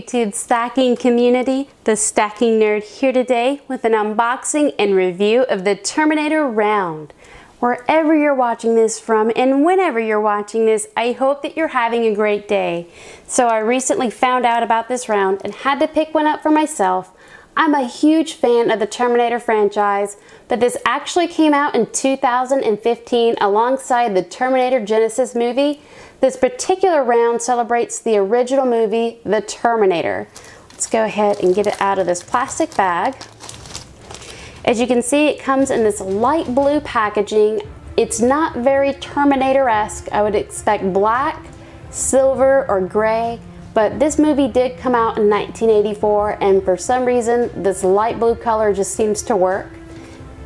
YouTube stacking community, the Stacking Nerd here today with an unboxing and review of the Terminator round. Wherever you're watching this from and whenever you're watching this, I hope that you're having a great day. So I recently found out about this round and had to pick one up for myself. I'm a huge fan of the Terminator franchise, but this actually came out in 2015 alongside the Terminator Genesis movie. This particular round celebrates the original movie, The Terminator. Let's go ahead and get it out of this plastic bag. As you can see, it comes in this light blue packaging. It's not very Terminator-esque. I would expect black, silver, or gray, but this movie did come out in 1984, and for some reason, this light blue color just seems to work.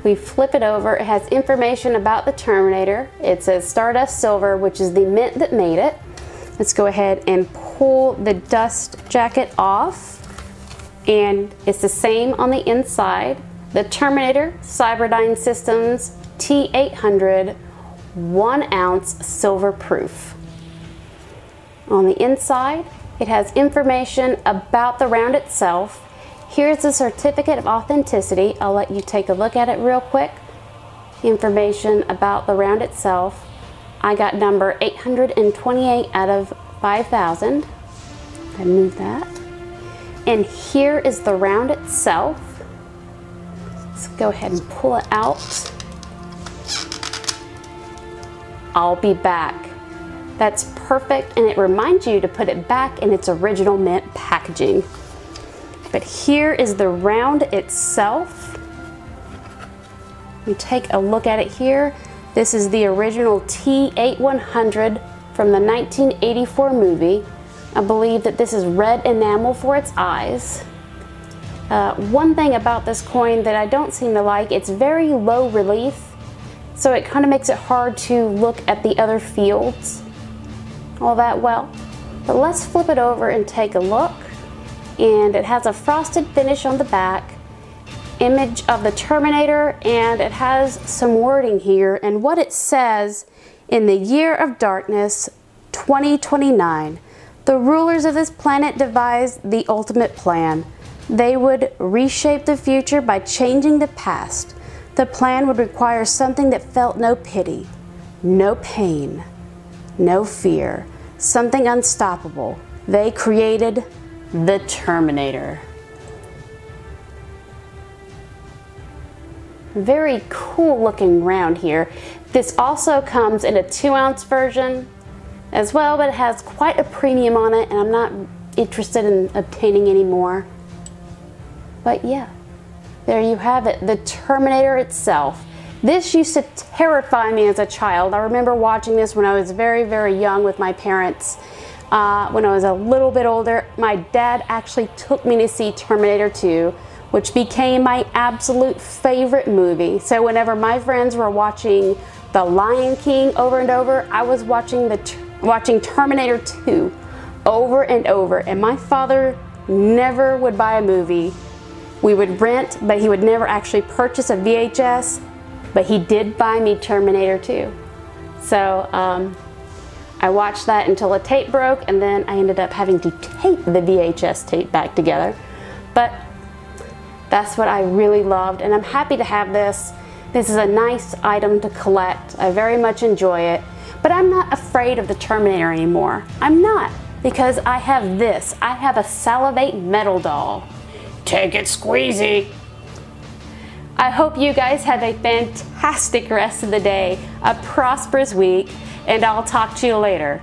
We flip it over. It has information about the Terminator. It says Stardust Silver, which is the mint that made it. Let's go ahead and pull the dust jacket off. And it's the same on the inside. The Terminator Cyberdyne Systems T800 1 ounce silver proof. On the inside, it has information about the round itself. Here's the certificate of authenticity. I'll let you take a look at it real quick. Information about the round itself. I got number 828 out of 5,000. I move that. And here is the round itself. Let's go ahead and pull it out. I'll be back. That's perfect, and it reminds you to put it back in its original mint packaging. But here is the round itself. We take a look at it here. This is the original T8100 from the 1984 movie. I believe that this is red enamel for its eyes. One thing about this coin that I don't seem to like, it's very low relief, so it kind of makes it hard to look at the other fields all that well. But let's flip it over and take a look. And it has a frosted finish on the back, image of the Terminator, and it has some wording here. And what it says: in the year of darkness 2029, the rulers of this planet devised the ultimate plan. They would reshape the future by changing the past. The plan would require something that felt no pity, no pain, no fear, something unstoppable. They created the Terminator. Very cool looking round here. This also comes in a 2 ounce version as well, but it has quite a premium on it, and I'm not interested in obtaining any more. But yeah, there you have it, the Terminator itself. This used to terrify me as a child. I remember watching this when I was very, very young with my parents. When I was a little bit older, my dad actually took me to see Terminator 2, which became my absolute favorite movie. So whenever my friends were watching The Lion King over and over, I was watching Terminator 2 over and over. And my father never would buy a movie. We would rent, but he would never actually purchase a VHS, but he did buy me Terminator 2. So I watched that until the tape broke, and then I ended up having to tape the VHS tape back together. But that's what I really loved, and I'm happy to have this. This is a nice item to collect. I very much enjoy it. But I'm not afraid of the Terminator anymore. I'm not, because I have this. I have a Salivate metal doll. Take it squeezy. I hope you guys have a fantastic rest of the day, a prosperous week, and I'll talk to you later.